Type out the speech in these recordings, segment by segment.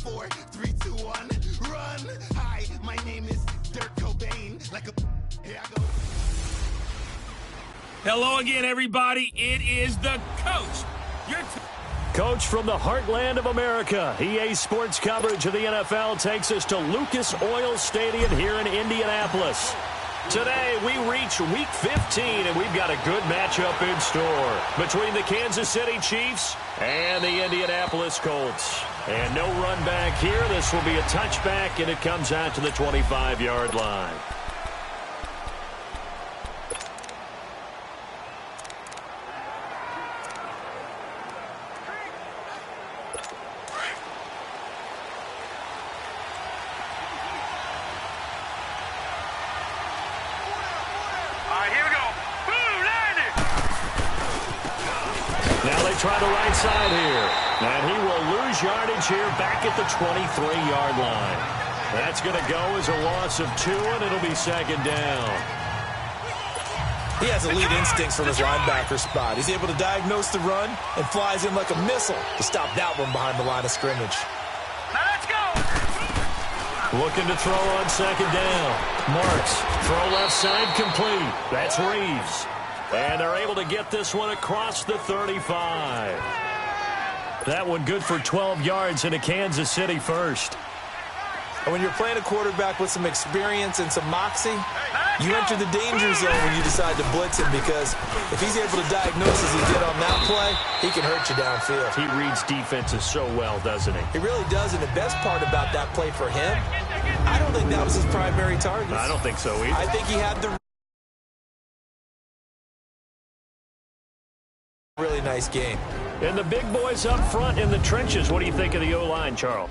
4, 3, 2, 1, run. Hi, my name is Dirk Cobain. Here I go. Hello again, everybody. It is the coach. Coach from the heartland of America. EA Sports coverage of the NFL takes us to Lucas Oil Stadium here in Indianapolis. Today, we reach Week 15, and we've got a good matchup in store between the Kansas City Chiefs and the Indianapolis Colts. And no run back here. This will be a touchback, and it comes out to the 25-yard line. Try the right side here. And he will lose yardage here back at the 23-yard line. That's going to go as a loss of 2, and it'll be second down. He has elite instincts from his linebacker spot. He's able to diagnose the run and flies in like a missile to stop that one behind the line of scrimmage. Now let's go. Looking to throw on second down. Marks, throw left side complete. That's Reeves. And they're able to get this one across the 35. That one good for 12 yards in a Kansas City first. And when you're playing a quarterback with some experience and some moxie, you enter the danger zone when you decide to blitz him, because if he's able to diagnose as he did on that play, he can hurt you downfield. He reads defenses so well, doesn't he? He really does, and the best part about that play for him, I don't think that was his primary target. I don't think so either. I think he had the really nice game. And the big boys up front in the trenches. What do you think of the O-line, Charles?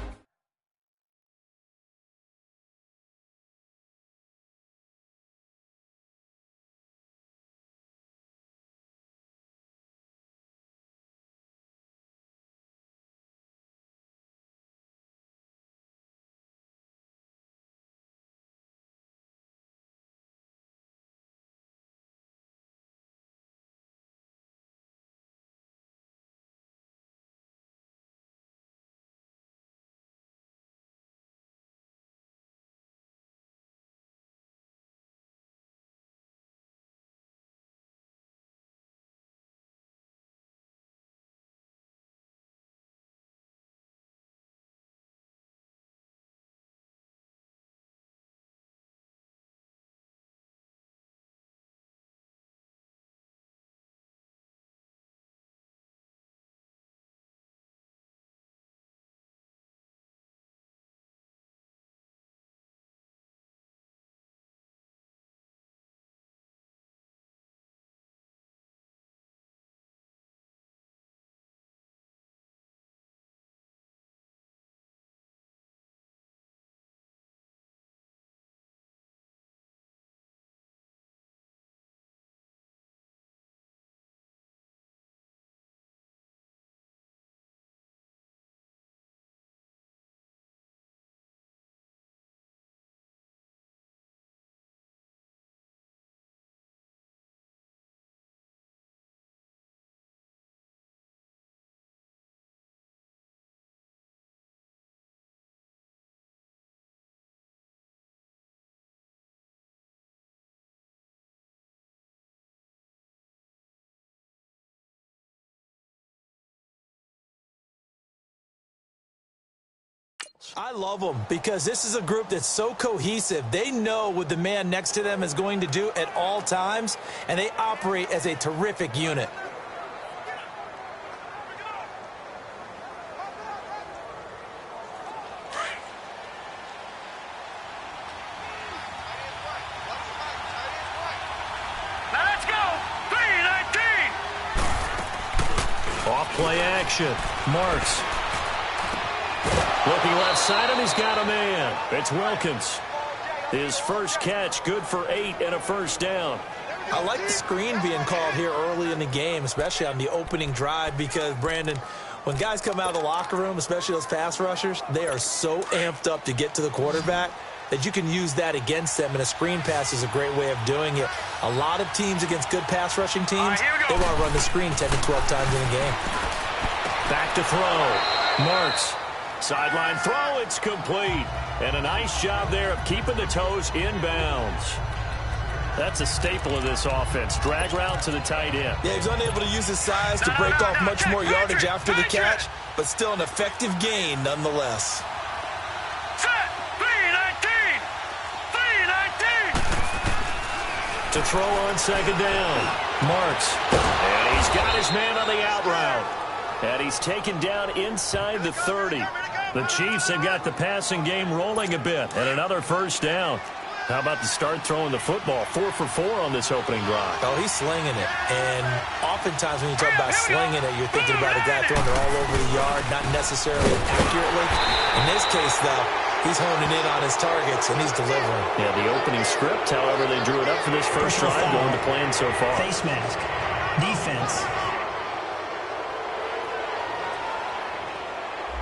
I love them because this is a group that's so cohesive. They know what the man next to them is going to do at all times, and they operate as a terrific unit. Now let's go. 3-19. Off play action. Marks. Looking left side, and he's got a man. It's Wilkins. His first catch, good for 8 and a first down. I like the screen being called here early in the game, especially on the opening drive, because, Brandon, when guys come out of the locker room, especially those pass rushers, they are so amped up to get to the quarterback that you can use that against them, and a screen pass is a great way of doing it. A lot of teams against good pass rushing teams, they want to run the screen 10 to 12 times in a game. Back to throw. Marks. Sideline throw, it's complete. And a nice job there of keeping the toes in bounds. That's a staple of this offense. Drag route to the tight end. Yeah, he's unable to use his size to break off much more yardage after the catch, but still an effective gain nonetheless. Set. 3-19. 3-19. To throw on second down. Marks. And he's got his man on the out route. And he's taken down inside the 30. The Chiefs have got the passing game rolling a bit. And another first down. How about the start throwing the football? 4 for 4 on this opening drive. Oh, he's slinging it. And oftentimes when you talk about slinging it, you're thinking about a guy throwing it all over the yard, not necessarily accurately. In this case, though, he's honing in on his targets, and he's delivering. Yeah, the opening script, however, they drew it up for this first drive, going to plan so far. Face mask. Defense.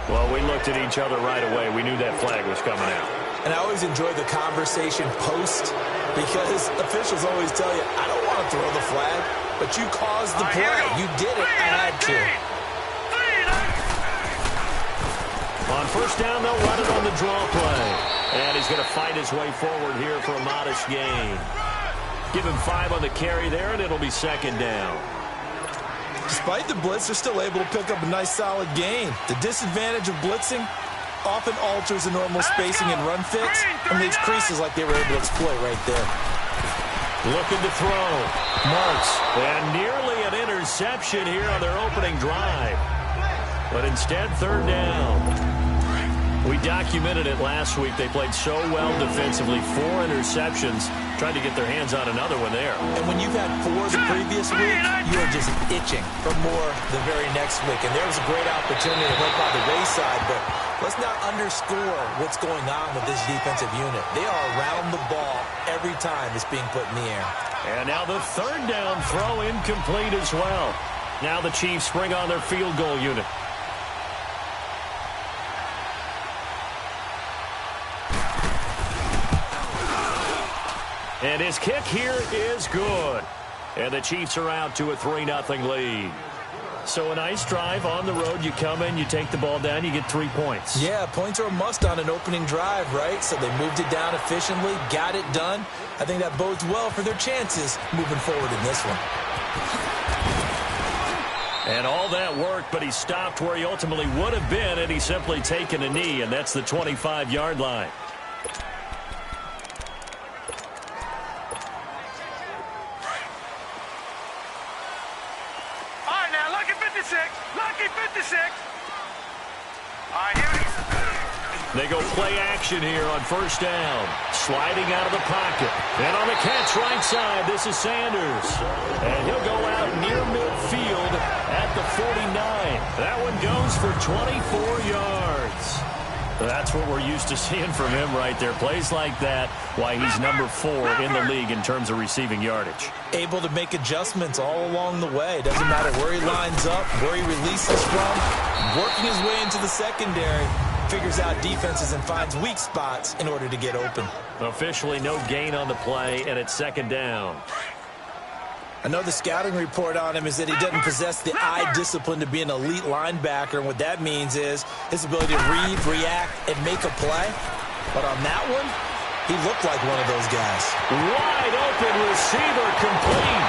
Well, we looked at each other right away. We knew that flag was coming out. And I always enjoy the conversation post because officials always tell you, I don't want to throw the flag, but you caused the play. You did it. I had to. On first down, they'll run it on the draw play. And he's going to fight his way forward here for a modest gain. Give him 5 on the carry there, and it'll be second down. Despite the blitz, they're still able to pick up a nice, solid gain. The disadvantage of blitzing often alters the normal spacing and run fits and leaves creases like they were able to exploit right there. Looking to throw. Marks. And nearly an interception here on their opening drive. But instead, third down. We documented it last week. They played so well defensively. 4 interceptions. Tried to get their hands on another one there. And when you've had 4 the previous week, you are just itching for more the very next week. And there was a great opportunity that went by the wayside, but let's not underscore what's going on with this defensive unit. They are around the ball every time it's being put in the air. And now the third down throw incomplete as well. Now the Chiefs bring on their field goal unit. And his kick here is good. And the Chiefs are out to a 3-0 lead. So a nice drive on the road. You come in, you take the ball down, you get 3 points. Yeah, points are a must on an opening drive, right? So they moved it down efficiently, got it done. I think that bodes well for their chances moving forward in this one. And all that work, but he stopped where he ultimately would have been, and he's simply taken a knee, and that's the 25-yard line. They go play action here on first down. Sliding out of the pocket. And on the catch right side, this is Sanders. And he'll go out near midfield at the 49. That one goes for 24 yards. That's what we're used to seeing from him right there. Plays like that, why he's number 4 in the league in terms of receiving yardage. Able to make adjustments all along the way. Doesn't matter where he lines up, where he releases from. Working his way into the secondary. Figures out defenses and finds weak spots in order to get open. Officially no gain on the play, and it's second down. I know the scouting report on him is that he doesn't possess the eye discipline to be an elite linebacker. And what that means is his ability to read, react, and make a play. But on that one, he looked like one of those guys. Wide open receiver complete.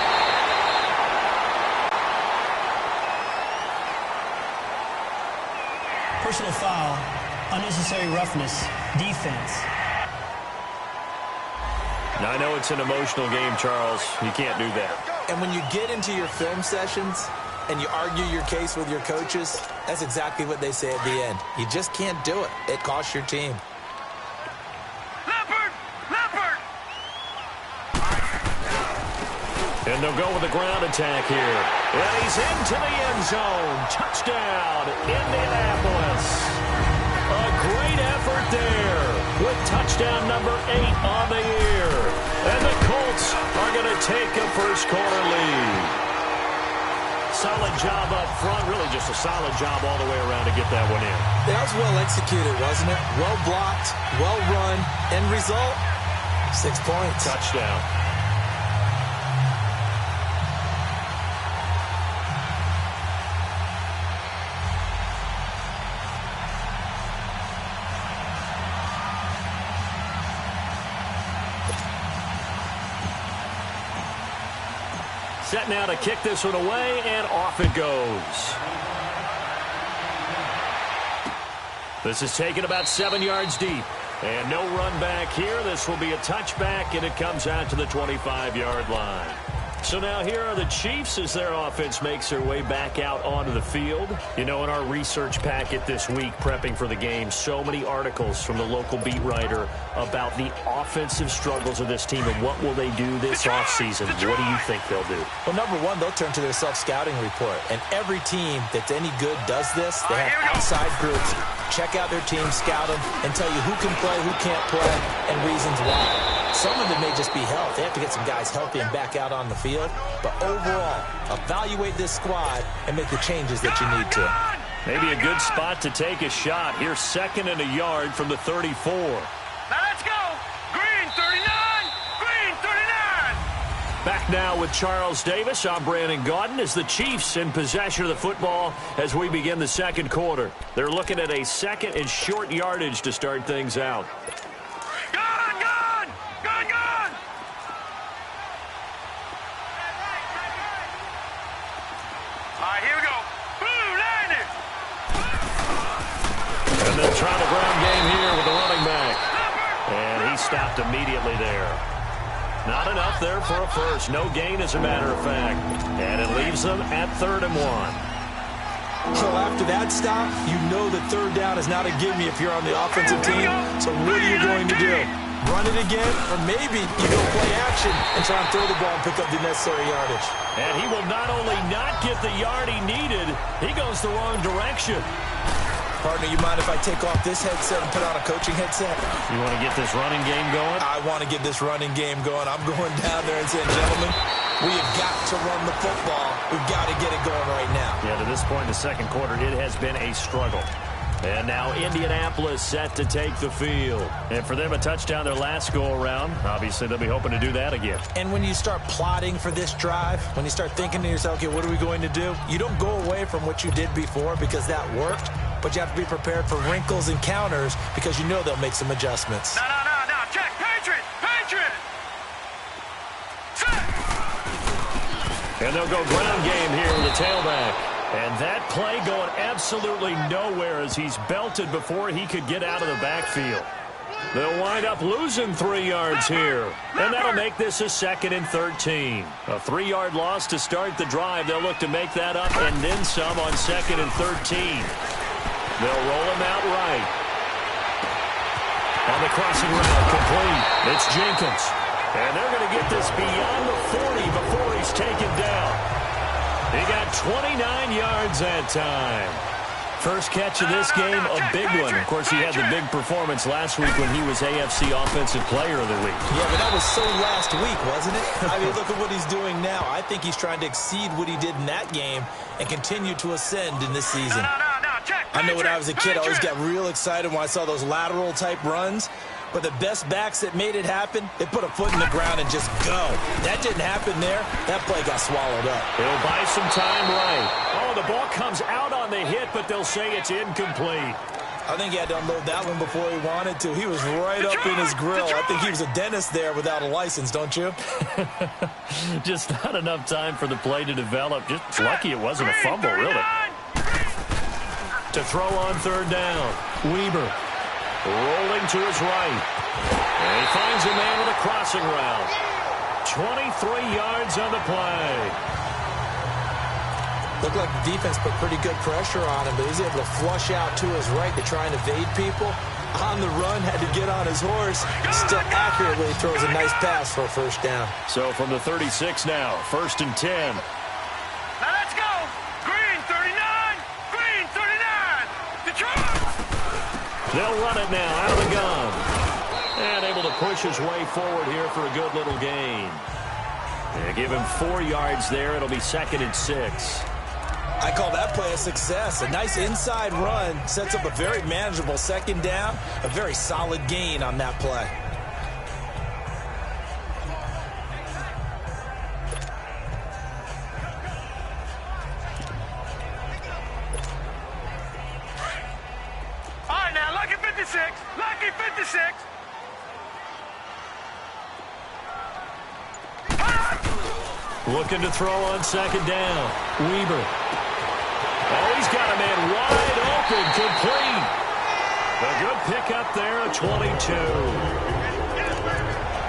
Personal foul. Unnecessary roughness. Defense. Now, I know it's an emotional game, Charles. You can't do that. And when you get into your film sessions and you argue your case with your coaches, that's exactly what they say at the end. You just can't do it. It costs your team. And they'll go with the ground attack here. And he's into the end zone. Touchdown, Indianapolis. A great effort there with touchdown number 8 on the year. And the Colts are going to take a first quarter lead. Solid job up front. Really just a solid job all the way around to get that one in. That was well executed, wasn't it? Well blocked, well run. End result, 6 points. Touchdown. Set now to kick this one away, and off it goes. This is taken about 7 yards deep. And no run back here. This will be a touchback, and it comes out to the 25-yard line. So now here are the Chiefs as their offense makes their way back out onto the field. You know, in our research packet this week, prepping for the game, so many articles from the local beat writer about the offensive struggles of this team and what will they do this offseason. What do you think they'll do? Well, number one, they'll turn to their self-scouting report. And every team that's any good does this. They have outside groups. Check out their team, scout them, and tell you who can play, who can't play, and reasons why. Some of it may just be health. They have to get some guys healthy and back out on the field. But overall, evaluate this squad and make the changes that you need to. Maybe a good spot to take a shot. Here's 2nd and a yard from the 34. Now let's go. Green 39. Green 39. Back now with Charles Davis. I'm Brandon Gaudin as the Chiefs in possession of the football as we begin the second quarter. They're looking at a 2nd and short yardage to start things out. Trying the ground game here with the running back. And he stopped immediately there. Not enough there for a first. No gain, as a matter of fact. And it leaves them at 3rd and 1. So after that stop, you know that 3rd down is not a gimme if you're on the offensive team. So what are you going to do? Run it again? Or maybe you go play action and try and throw the ball and pick up the necessary yardage. And he will not only not get the yard he needed, he goes the wrong direction. Partner, you mind if I take off this headset and put on a coaching headset? You want to get this running game going? I want to get this running game going. I'm going down there and saying, gentlemen, we have got to run the football. We've got to get it going right now. Yeah, to this point in the second quarter, it has been a struggle. And now Indianapolis set to take the field. And for them, a touchdown their last go-around. Obviously, they'll be hoping to do that again. And when you start plotting for this drive, when you start thinking to yourself, okay, what are we going to do? You don't go away from what you did before because that worked. But you have to be prepared for wrinkles and counters because you know they'll make some adjustments. No. Check. Patriot. Set. And they'll go ground game here with the tailback. And that play going absolutely nowhere as he's belted before he could get out of the backfield. They'll wind up losing 3 yards here. And that'll make this a 2nd and 13. A 3-yard loss to start the drive. They'll look to make that up and then some on 2nd and 13. They'll roll him out right. On the crossing route, complete. It's Jenkins. And they're going to get this beyond the 40 before he's taken down. He got 29 yards that time. First catch of this game, a big one. Of course, he had the big performance last week when he was AFC Offensive Player of the Week. Yeah, but that was so last week, wasn't it? I mean, look at what he's doing now. I think he's trying to exceed what he did in that game and continue to ascend in this season. I know when I was a kid, I always got real excited when I saw those lateral-type runs. But the best backs that made it happen, they put a foot in the ground and just go. That didn't happen there. That play got swallowed up. He'll buy some time right. Oh, the ball comes out on the hit, but they'll say it's incomplete. I think he had to unload that one before he wanted to. He was right up in his grill. I think he was a dentist there without a license, don't you? Just not enough time for the play to develop. Just lucky it wasn't a fumble, really. To throw on 3rd down. Weber rolling to his right. And he finds a man with a crossing route. 23 yards on the play. Looked like the defense put pretty good pressure on him, but he's able to flush out to his right to try and evade people. On the run, had to get on his horse. Still accurately throws a nice pass for a 1st down. So from the 36 now, 1st and 10. Now let's go. Green 39. Green 39. Detroit. They'll run it now out of the gun. And able to push his way forward here for a good little gain. They give him 4 yards there. It'll be 2nd and 6. I call that play a success. A nice inside run sets up a very manageable 2nd down. A very solid gain on that play. All right, now, lucky 56. Lucky 56. Looking to throw on second down. Weber. Oh, he's got a man wide open, complete. A good pickup there, a 22.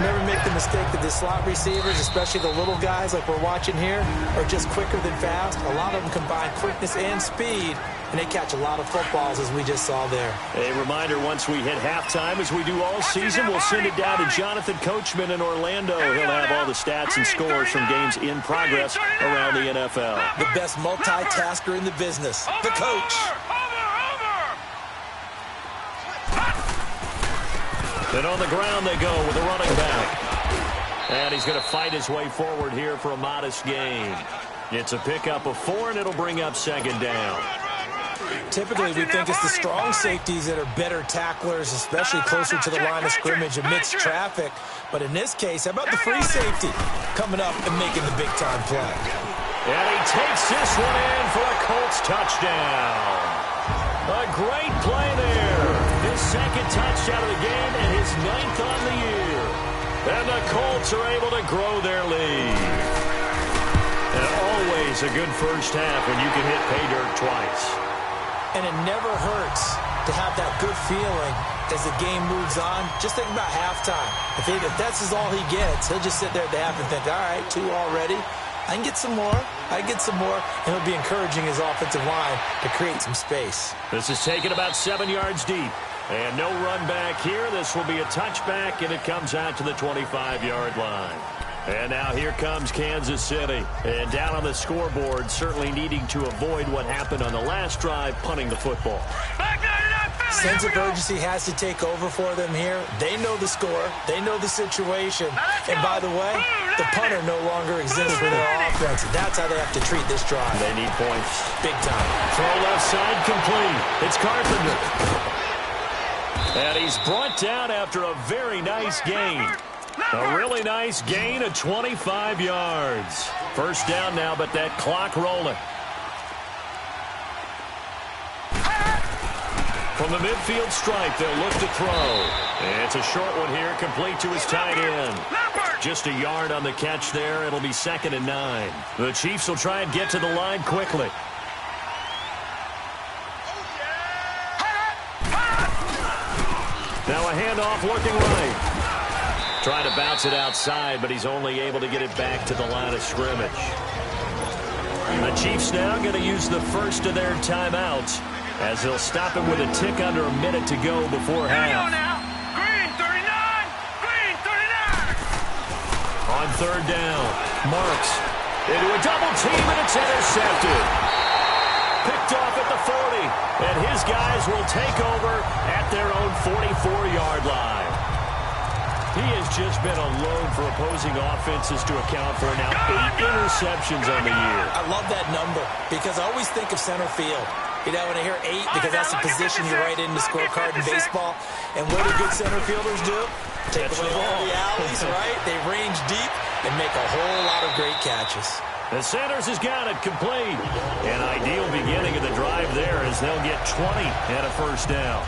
Never make the mistake that the slot receivers, especially the little guys like we're watching here, are just quicker than fast. A lot of them combine quickness and speed, and they catch a lot of footballs, as we just saw there. A reminder, once we hit halftime, as we do all season, we'll send it down to Jonathan Coachman in Orlando. He'll have all the stats and scores from games in progress around the NFL. The best multitasker in the business, the coach. And on the ground they go with a running back. And he's going to fight his way forward here for a modest gain. It's a pickup of 4, and it'll bring up second down. Typically, we think it's the strong safeties that are better tacklers, especially closer to the line of scrimmage amidst traffic. But in this case, how about the free safety coming up and making the big-time play? And he takes this one in for a Colts touchdown. A great play there. His second touchdown of the game and his 9th on the year. And the Colts are able to grow their lead. And always a good first half when you can hit pay dirt twice. And it never hurts to have that good feeling as the game moves on. Just think about halftime. If that's all he gets, he'll just sit there at the half and think, all right, 2 already. I can get some more. I can get some more. And he'll be encouraging his offensive line to create some space. This is taken about 7 yards deep. And no run back here. This will be a touchback, and it comes out to the 25-yard line. And now here comes Kansas City. And down on the scoreboard, certainly needing to avoid what happened on the last drive, punting the football. Sense of urgency has to take over for them here. They know the score. They know the situation. And by the way, the punter no longer exists for their offense. That's how they have to treat this drive. They need points. Big time. Throw left side complete. It's Carpenter. And he's brought down after a very nice gain. A really nice gain of 25 yards. First down now, but that clock rolling. From the midfield stripe, they'll look to throw. It's a short one here, complete to his tight end. Just a yard on the catch there. It'll be 2nd and 9. The Chiefs will try and get to the line quickly. Now a handoff looking right. Trying to bounce it outside, but he's only able to get it back to the line of scrimmage. The Chiefs now going to use the first of their timeouts as they'll stop it with a tick under a minute to go before half. Green 39! Green 39! On third down, Marks into a double team, and it's intercepted. Picked off at the 40, and his guys will take over at their own 44-yard line. He has just been a load for opposing offenses to account for now 8 interceptions on the year. I love that number because I always think of center field. You know, when I hear 8, because that's the position you write in the scorecard in baseball. And what do good center fielders do? Take away all the alleys, right? They range deep and make a whole lot of great catches. The Sanders has got it complete. An ideal beginning of the drive there as they'll get 20 and a first down.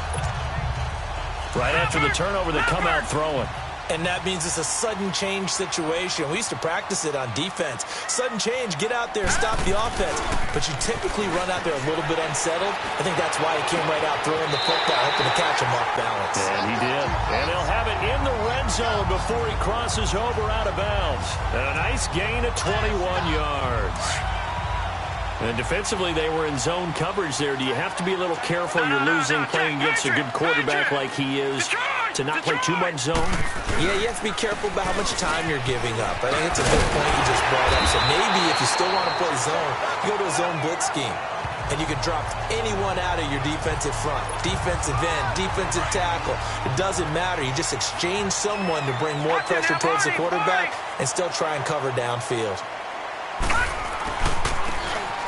Right after the turnover, they come out throwing. And that means it's a sudden change situation. We used to practice it on defense. Sudden change, get out there, stop the offense. But you typically run out there a little bit unsettled. I think that's why he came right out throwing the football, hoping to catch him off balance. And he did. And he'll have it in the red zone before he crosses over out of bounds. And a nice gain of 21 yards. And defensively, they were in zone coverage there. Do you have to be a little careful? You're losing, playing against a good quarterback like he is, to not play too much zone? Yeah, you have to be careful about how much time you're giving up. I think it's a good point you just brought up. So maybe if you still want to play zone, you go to a zone blitz scheme. And you can drop anyone out of your defensive front. Defensive end, defensive tackle. It doesn't matter. You just exchange someone to bring more pressure towards the quarterback and still try and cover downfield.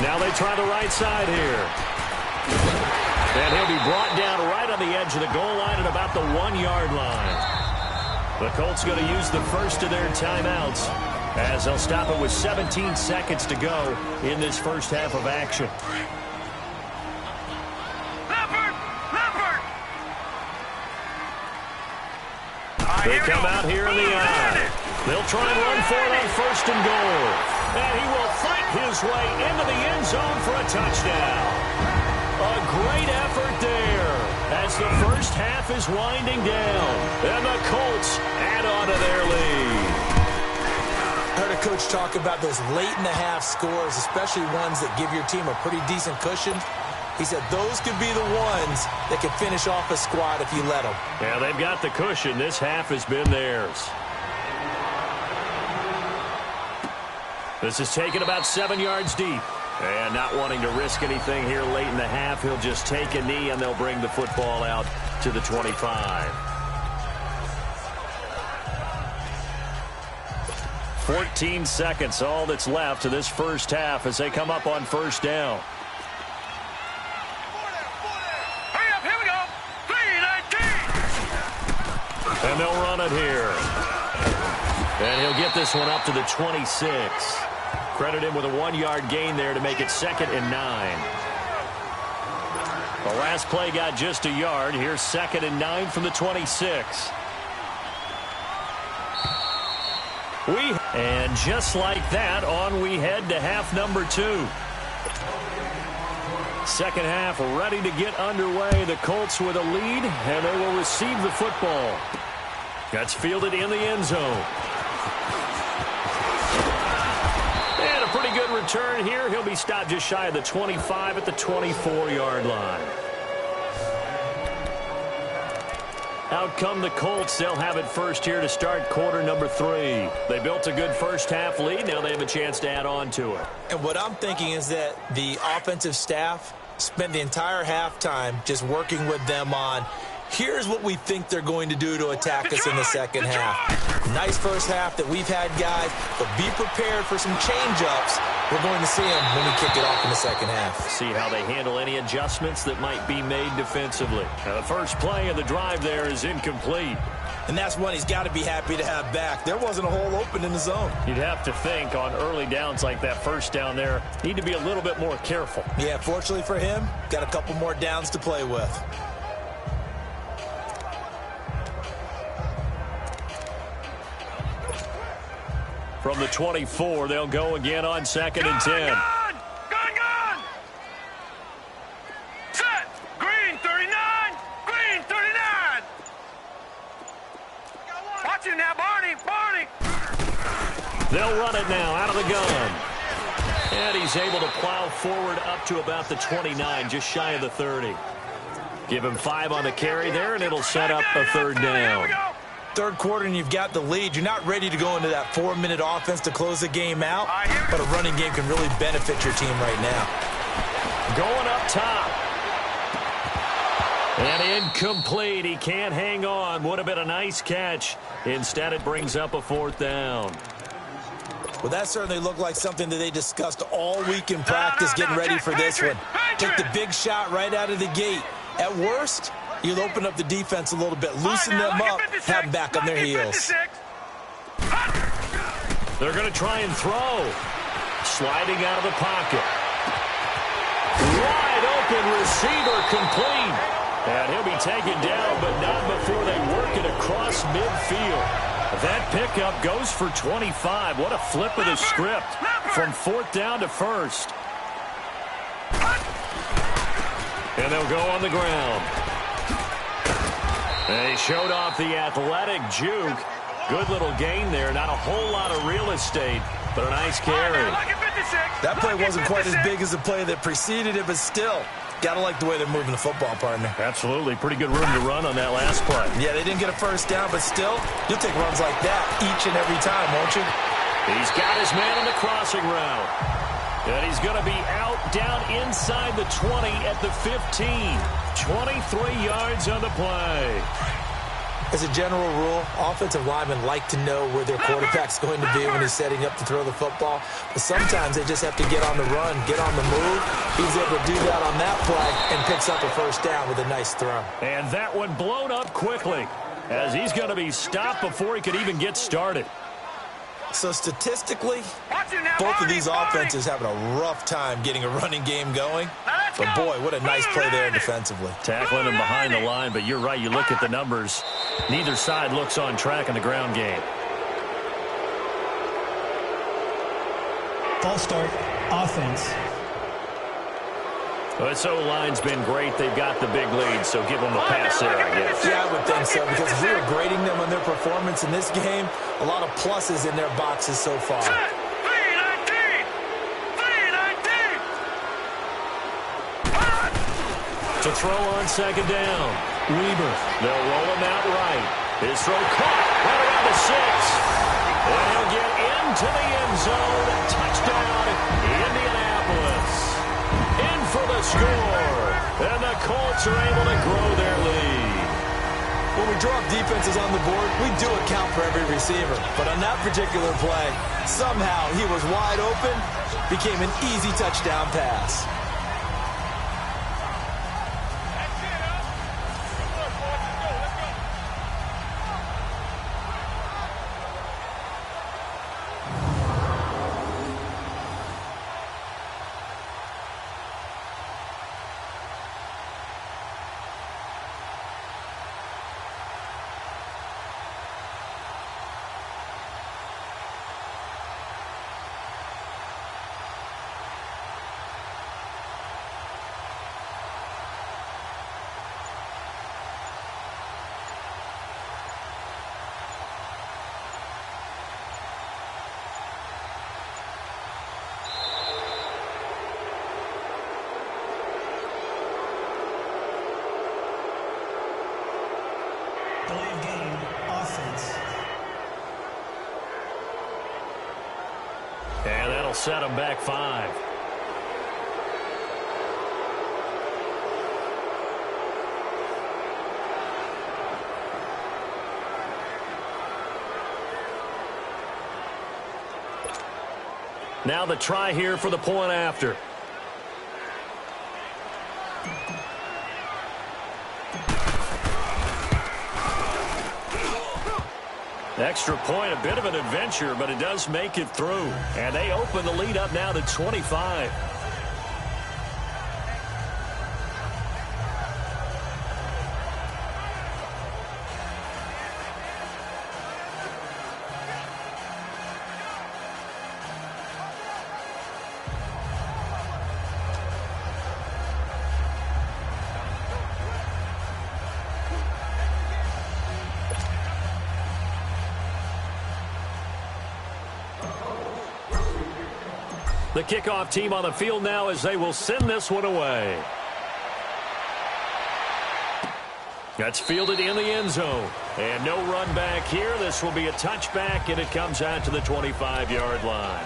Now they try the right side here. And he'll be brought down right on the edge of the goal line at about the 1-yard line. The Colts going to use the first of their timeouts as they'll stop it with 17 seconds to go in this first half of action. They come out here in the eye. They'll try and run for it on 1st and goal. And he will fight his way into the end zone for a touchdown. A great effort there as the first half is winding down. And the Colts add on to their lead. I heard a coach talk about those late-in-the-half scores, especially ones that give your team a pretty decent cushion. He said those could be the ones that could finish off a squad if you let them. Yeah, they've got the cushion. This half has been theirs. This is taken about 7 yards deep. And not wanting to risk anything here late in the half, he'll just take a knee and they'll bring the football out to the 25. 14 seconds, all that's left to this first half as they come up on first down. Hurry up, here we go. 3-19. And they'll run it here. And he'll get this one up to the 26. Credit him with a 1-yard gain there to make it 2nd and 9. The last play got just a yard. Here's 2nd and 9 from the 26. And just like that, on we head to half number 2. Second half ready to get underway. The Colts with a lead, and they will receive the football. That's fielded in the end zone. And a pretty good return here. He'll be stopped just shy of the 25 at the 24-yard line. Out come the Colts. They'll have it first here to start quarter number 3. They built a good first half lead. Now they have a chance to add on to it. And what I'm thinking is that the offensive staff spent the entire halftime just working with them on, here's what we think they're going to do to attack us in the second half. Nice first half that we've had, guys, but be prepared for some change-ups. We're going to see them when we kick it off in the second half. See how they handle any adjustments that might be made defensively. Now, the first play of the drive there is incomplete. And that's one he's got to be happy to have back. There wasn't a hole open in the zone. You'd have to think on early downs like that first down there, need to be a little bit more careful. Yeah, fortunately for him, got a couple more downs to play with. From the 24, they'll go again on 2nd and 10. Gun! Set! Green 39! Green 39! Watch it now, Barney! They'll run it now out of the gun. And he's able to plow forward up to about the 29, just shy of the 30. Give him 5 on the carry there, and it'll set up a third down. Third quarter and you've got the lead. You're not ready to go into that 4-minute offense to close the game out, but a running game can really benefit your team right now. Going up top. And incomplete. He can't hang on. Would have been a nice catch. Instead, it brings up a 4th down. Well, that certainly looked like something that they discussed all week in practice getting ready for this one. Take the big shot right out of the gate. At worst, you'll open up the defense a little bit, loosen them up, have them back on their heels. They're going to try and throw. Sliding out of the pocket. Wide open receiver complete. And he'll be taken down, but not before they work it across midfield. That pickup goes for 25. What a flip of the script from 4th down to 1st. And they'll go on the ground. And he showed off the athletic juke. Good little gain there. Not a whole lot of real estate, but a nice carry. That play wasn't quite as big as the play that preceded it, but still, got to like the way they're moving the football, partner. Absolutely. Pretty good room to run on that last play. Yeah, they didn't get a first down, but still, you'll take runs like that each and every time, won't you? He's got his man on the crossing route. And he's going to be out down inside the 20 at the 15. 23 yards on the play. As a general rule, offensive linemen like to know where their quarterback's going to be when he's setting up to throw the football. But sometimes they just have to get on the run, get on the move. He was able to do that on that play and picks up a first down with a nice throw. And that one blown up quickly as he's going to be stopped before he could even get started. So statistically, both of these offenses having a rough time getting a running game going. But boy, what a nice play there defensively. Tackling him behind the line, but you're right. You look at the numbers. Neither side looks on track in the ground game. False start, offense. Well, this O-line's been great. They've got the big lead, so give them a pass there, I guess. Yeah, I would think so, because if we were grading them on their performance in this game, a lot of pluses in their boxes so far. To throw on second down. Weber. They'll roll him out right. His throw caught right around the 6. And he'll get into the end zone. Touchdown, Indianapolis. In for the score. And the Colts are able to grow their lead. When we drop defenses on the board, we do account for every receiver. But on that particular play, somehow he was wide open, became an easy touchdown pass. Delay of game, offense. And that'll set them back 5. Now the try here for the point after. Extra point, a bit of an adventure, but it does make it through. And they open the lead up now to 25. The kickoff team on the field now as they will send this one away. That's fielded in the end zone. And no run back here. This will be a touchback, and it comes out to the 25-yard line.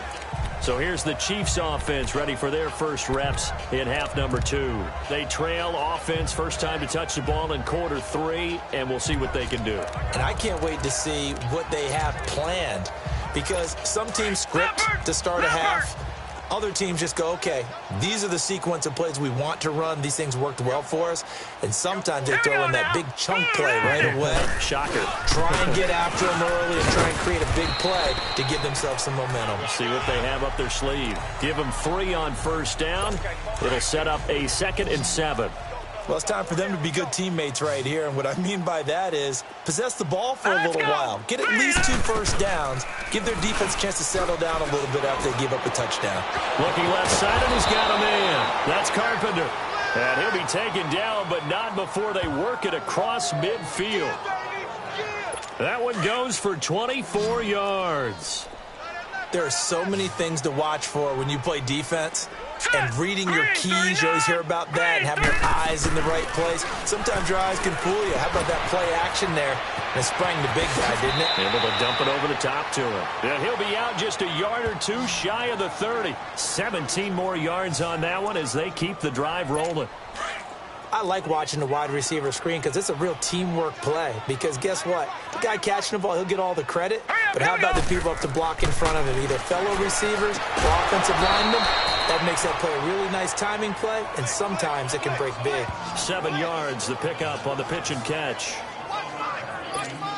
So here's the Chiefs offense ready for their first reps in half number 2. They trail offense, first time to touch the ball in quarter 3, and we'll see what they can do. And I can't wait to see what they have planned, because some teams script to start a half. Other teams just go, okay, these are the sequence of plays we want to run. These things worked well for us. And sometimes they throw in that big chunk play right away. Shocker. Try and get after them early and try and create a big play to give themselves some momentum. See what they have up their sleeve. Give them 3 on first down. It'll set up a 2nd and 7. Well, it's time for them to be good teammates right here. And what I mean by that is possess the ball for a little while. Get at least 2 first downs. Give their defense a chance to settle down a little bit after they give up a touchdown. Looking left side, and he's got a man. That's Carpenter. And he'll be taken down, but not before they work it across midfield. That one goes for 24 yards. There are so many things to watch for when you play defense. And reading your keys, you always hear about that, and having your eyes in the right place. Sometimes your eyes can fool you. How about that play action there? And it sprang the big guy, didn't it? Able to dump it over the top to him. And he'll be out just a yard or 2 shy of the 30. 17 more yards on that one as they keep the drive rolling. I like watching the wide receiver screen because it's a real teamwork play. Because guess what? The guy catching the ball, he'll get all the credit. But how about the people up to block in front of him? Either fellow receivers or offensive linemen. That makes that play a really nice timing play, and sometimes it can break big. 7 yards, the pickup on the pitch and catch.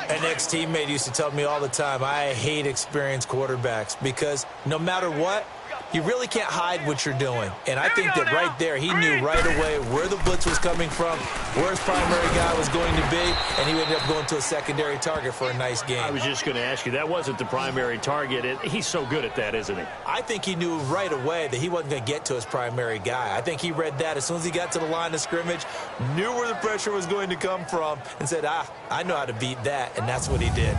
An ex-teammate used to tell me all the time, I hate experienced quarterbacks because no matter what, You really can't hide what you're doing. And I think that right there, he knew right away where the blitz was coming from, where his primary guy was going to be, and he ended up going to a secondary target for a nice game. I was just going to ask you, that wasn't the primary target. He's so good at that, isn't he? I think he knew right away that he wasn't going to get to his primary guy. I think he read that as soon as he got to the line of scrimmage, knew where the pressure was going to come from, and said, I know how to beat that, and that's what he did.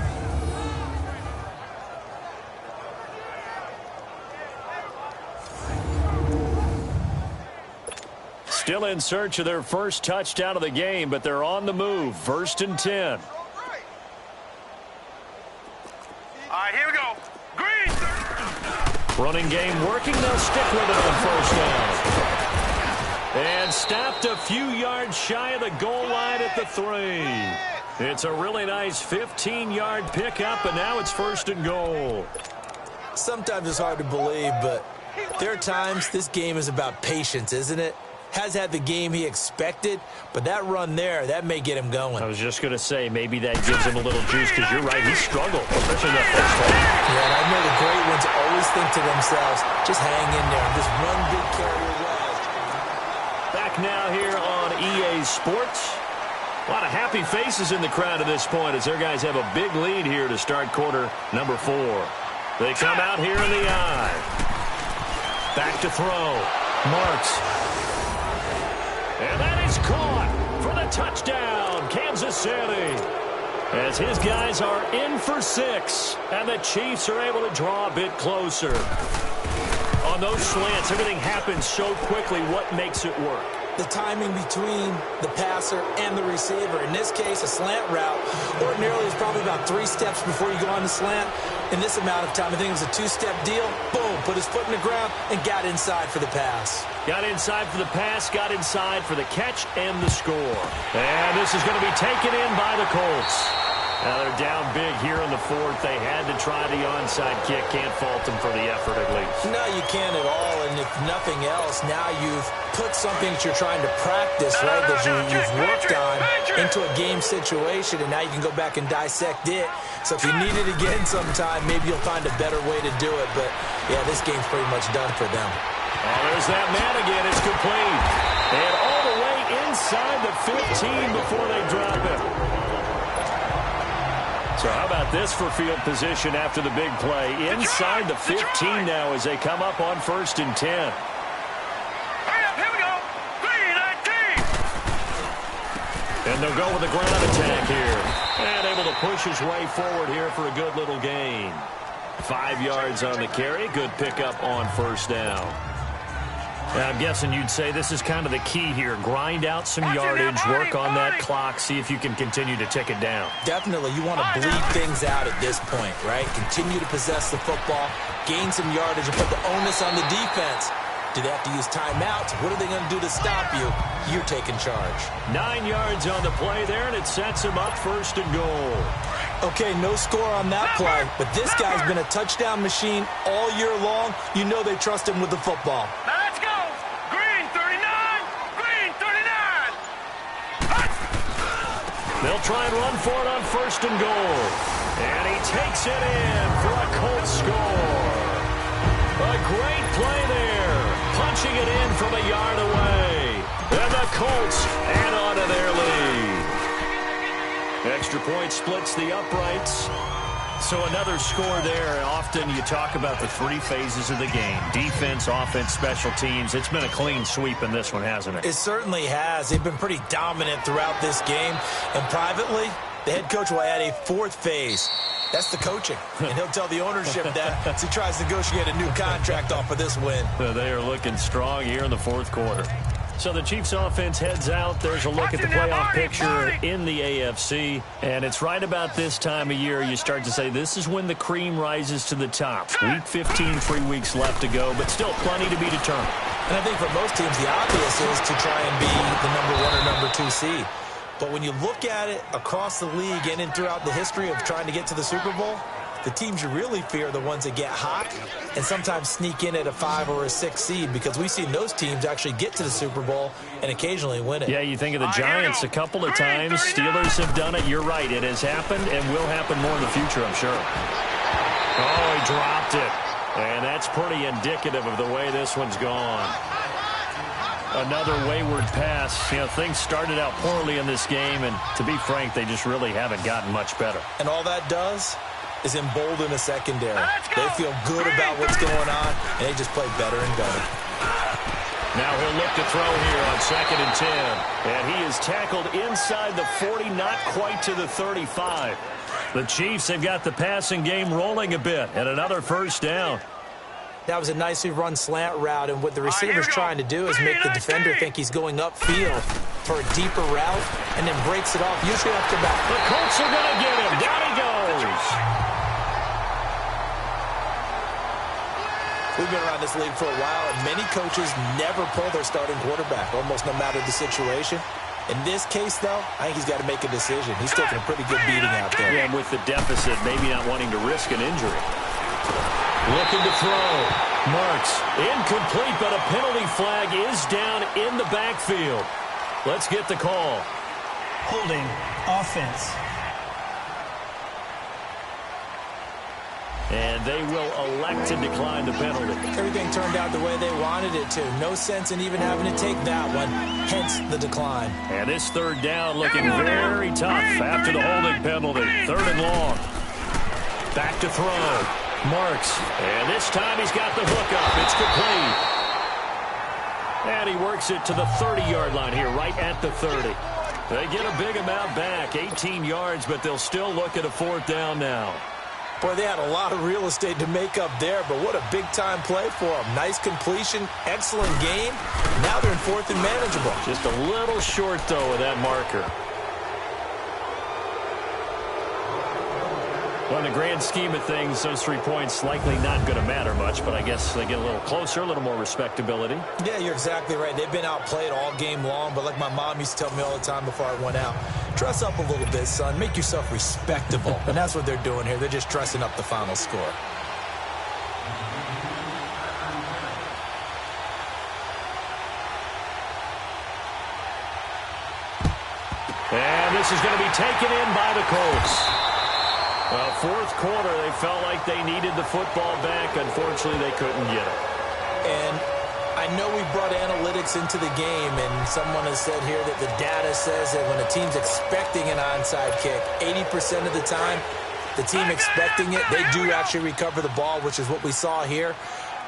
Still in search of their first touchdown of the game, but they're on the move. 1st and 10. All right, here we go. Green. Running game working. They'll stick with it on 1st down. And stopped a few yards shy of the goal line at the 3. It's a really nice 15-yard pickup, and now it's 1st and goal. Sometimes it's hard to believe, but there are times this game is about patience, isn't it? Has had the game he expected, but that run there, that may get him going. I was just going to say, maybe that gives him a little juice, because you're right, he struggled, especially that first time. Yeah, and I know the great ones always think to themselves, just hang in there, just run big, carry your way. Back now here on EA Sports. A lot of happy faces in the crowd at this point as their guys have a big lead here to start quarter number 4. They come out here in the eye. Back to throw. Marks. And that is caught for the touchdown, Kansas City. As his guys are in for 6, and the Chiefs are able to draw a bit closer. On those slants, everything happens so quickly. What makes it work? The timing between the passer and the receiver. In this case, a slant route ordinarily is probably about 3 steps before you go on the slant. In this amount of time, I think it was a 2-step deal. Boom, put his foot in the ground and got inside for the pass. Got inside for the pass, got inside for the catch and the score. And this is going to be taken in by the Colts. Now they're down big here in the 4th. They had to try the onside kick. Can't fault them for the effort at least. No, you can't at all. And if nothing else, now you've put something that you're trying to practice, right, that you've worked on into a game situation, and now you can go back and dissect it. So if you need it again sometime, maybe you'll find a better way to do it. But, yeah, this game's pretty much done for them. Oh, there's that man again. It's complete. And all the way inside the 15 before they drop it. So how about this for field position after the big play? Inside the 15 now as they come up on 1st and 10. Hurry up, here we go. 3-19. And they'll go with a ground attack here. And able to push his way forward here for a good little gain. 5 yards on the carry. Good pickup on 1st down. I'm guessing you'd say this is kind of the key here. Grind out some yardage, work on that clock, see if you can continue to tick it down. Definitely. You want to bleed things out at this point, right? Continue to possess the football, gain some yardage, and put the onus on the defense. Do they have to use timeouts? What are they going to do to stop you? You're taking charge. 9 yards on the play there, and it sets him up 1st and goal. Okay, no score on that play, but this guy's been a touchdown machine all year long. You know they trust him with the football. Now let's go. Green 39. Green 39. They'll try and run for it on 1st and goal. And he takes it in for a Colts score. A great play there. Punching it in from a yard away. And the Colts add on to their lead. Extra point splits the uprights. So another score there. Often you talk about the 3 phases of the game. Defense, offense, special teams. It's been a clean sweep in this one, hasn't it? It certainly has. They've been pretty dominant throughout this game. And privately, the head coach will add a 4th phase. That's the coaching. And he'll tell the ownership that as he tries to negotiate a new contract off of this win. They are looking strong here in the 4th quarter. So the Chiefs offense heads out. There's a look at the playoff picture in the AFC. And it's right about this time of year you start to say this is when the cream rises to the top. Week 15, 3 weeks left to go, but still plenty to be determined. And I think for most teams, the obvious is to try and be the number 1 or number 2 seed. But when you look at it across the league and in throughout the history of trying to get to the Super Bowl, the teams you really fear are the ones that get hot and sometimes sneak in at a 5 or a 6 seed, because we've seen those teams actually get to the Super Bowl and occasionally win it. Yeah, you think of the Giants a couple of times. Steelers have done it. You're right. It has happened and will happen more in the future, I'm sure. Oh, he dropped it. And that's pretty indicative of the way this one's gone. Another wayward pass. You know, things started out poorly in this game, and to be frank, they just really haven't gotten much better. And all that does is embolden a secondary. They feel good about what's going on, and they just play better and better. Now he'll look to throw here on 2nd and 10. And he is tackled inside the 40, not quite to the 35. The Chiefs have got the passing game rolling a bit, and another first down. That was a nicely run slant route, and what the receiver's trying to do is make the defender think he's going upfield for a deeper route, and then breaks it off, usually off the back. The Colts are going to get him. Down he goes. We've been around this league for a while, and many coaches never pull their starting quarterback, almost no matter the situation. In this case, though, I think he's got to make a decision. He's taking a pretty good beating out there. Yeah, and with the deficit, maybe not wanting to risk an injury. Looking to throw. Marks. Incomplete, but a penalty flag is down in the backfield. Let's get the call. Holding. Offense. And they will elect to decline the penalty. Everything turned out the way they wanted it to. No sense in even having to take that one, hence the decline. And this 3rd down looking very tough after the holding penalty. 3rd and long. Back to throw. Marks. And this time he's got the hook up. It's complete. And he works it to the 30-yard line here, right at the 30. They get a big amount back, 18 yards, but they'll still look at a 4th down now. Boy, they had a lot of real estate to make up there, but what a big-time play for them. Nice completion, excellent game. Now they're in 4th and manageable. Just a little short, though, with that marker. Well, in the grand scheme of things, those 3 points likely not going to matter much, but I guess they get a little closer, a little more respectability. Yeah, you're exactly right. They've been outplayed all game long, but like my mom used to tell me all the time before I went out, dress up a little bit, son. Make yourself respectable. And that's what they're doing here. They're just dressing up the final score. And this is going to be taken in by the Colts. Well, 4th quarter, they felt like they needed the football back. Unfortunately, they couldn't get it. And I know we brought analytics into the game, and someone has said here that the data says that when a team's expecting an onside kick, 80% of the time, the team expecting it, they do actually recover the ball, which is what we saw here.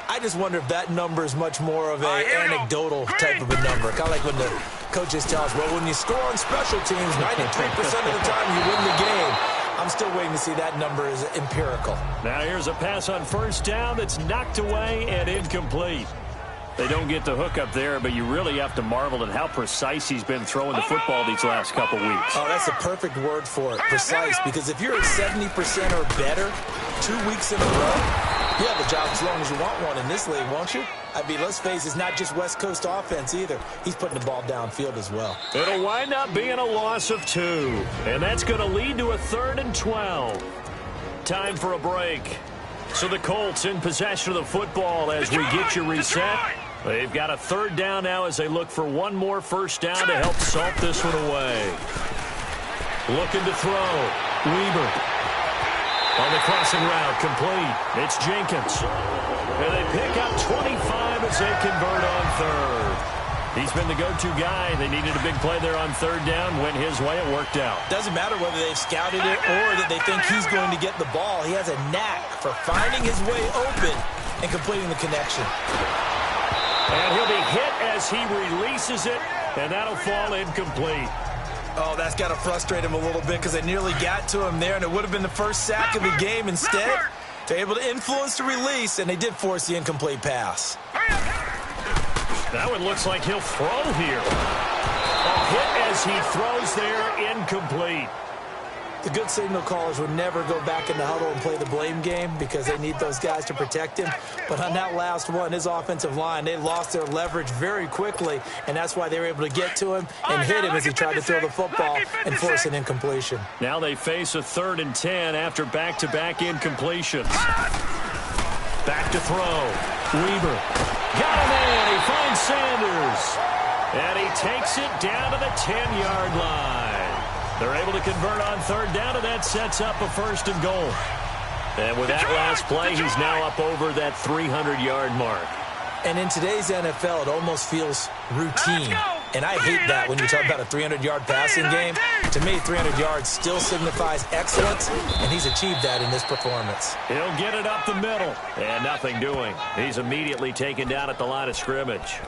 I just wonder if that number is much more of an anecdotal type of a number. Kind of like when the coaches tell us, well, when you score on special teams, 93% of the time you win the game. I'm still waiting to see that number is empirical. Now here's a pass on 1st down that's knocked away and incomplete. They don't get the hook up there, but you really have to marvel at how precise he's been throwing the football these last couple weeks. Oh, that's the perfect word for it, precise, because if you're at 70% or better 2 weeks in a row, you have a job as long as you want one in this league, won't you? I mean, let's face it, it's not just West Coast offense either. He's putting the ball downfield as well. It'll wind up being a loss of 2, and that's going to lead to a 3rd and 12. Time for a break. So the Colts in possession of the football as we get you reset. They've got a 3rd down now as they look for one more 1st down to help salt this one away. Looking to throw. Weber. On the crossing route, complete. It's Jenkins. And they pick up 25 as they convert on 3rd. He's been the go-to guy. They needed a big play there on 3rd down. Went his way. It worked out. Doesn't matter whether they've scouted it or that they think he's going to get the ball. He has a knack for finding his way open and completing the connection. And he'll be hit as he releases it, and that'll fall incomplete. Oh, that's got to frustrate him a little bit because they nearly got to him there, and it would have been the first sack of the game. Instead, they're able to influence the release, and they did force the incomplete pass. That one looks like he'll throw here. A hit as he throws there, incomplete. The good signal callers would never go back in the huddle and play the blame game because they need those guys to protect him. But on that last one, his offensive line, they lost their leverage very quickly, and that's why they were able to get to him and hit him as he tried to throw the football and force an incompletion. Now they face a 3rd and 10 after back-to-back incompletions. Back to throw. Weber. Got him in. He finds Sanders. And he takes it down to the 10-yard line. They're able to convert on 3rd down, and that sets up a 1st and goal. And with that last play, he's now up over that 300-yard mark. And in today's NFL, it almost feels routine. And I hate that when you talk about a 300-yard passing game. To me, 300 yards still signifies excellence, and he's achieved that in this performance. He'll get it up the middle, and nothing doing. He's immediately taken down at the line of scrimmage.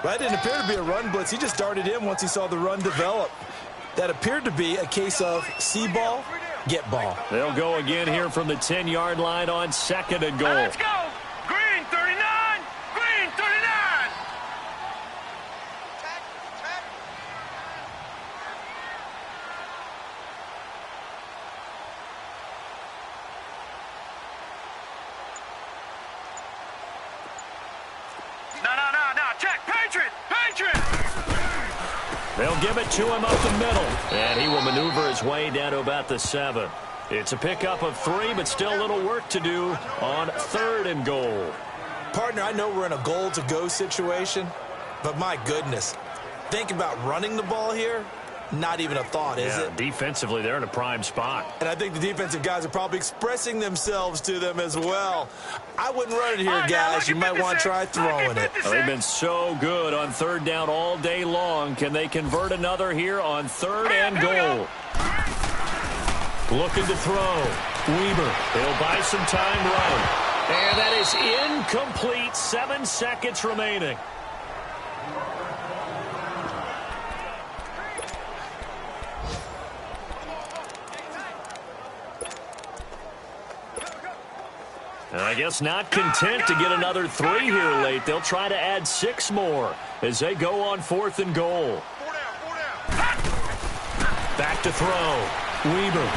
That didn't appear to be a run blitz. He just darted in once he saw the run develop. That appeared to be a case of see ball, get ball. They'll go again here from the 10-yard line on 2nd and goal. Let's go. Green 39. Green 39. No. Check. Patriot. They'll give it to him up the middle, and he will maneuver his way down to about the 7. It's a pickup of 3, but still a little work to do on 3rd and goal. Partner, I know we're in a goal-to-go situation, but my goodness, think about running the ball here. Not even a thought, is it? Defensively, they're in a prime spot. And I think the defensive guys are probably expressing themselves to them as well. I wouldn't run it here, guys. You might want to try throwing it. Well, they've been so good on 3rd down all day long. Can they convert another here on 3rd and goal? Looking to throw. Weber. He'll buy some time running. And that is incomplete. 7 seconds remaining. And I guess not content to get another 3 here late. They'll try to add 6 more as they go on 4th and goal. Back to throw. Weber.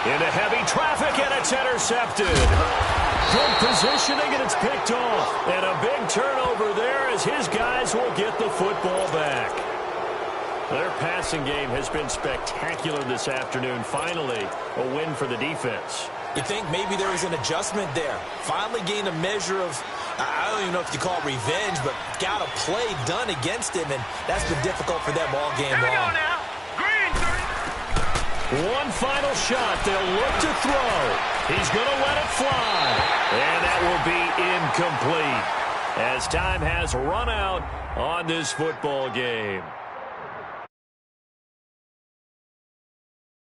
Into heavy traffic, and it's intercepted. Good positioning, and it's picked off. And a big turnover there as his guys will get the football back. Their passing game has been spectacular this afternoon. Finally, a win for the defense. You think maybe there was an adjustment there. Finally gained a measure of, I don't even know if you call it revenge, but got a play done against him, and that's been difficult for them all game long. One final shot. They'll look to throw. He's going to let it fly. And that will be incomplete as time has run out on this football game.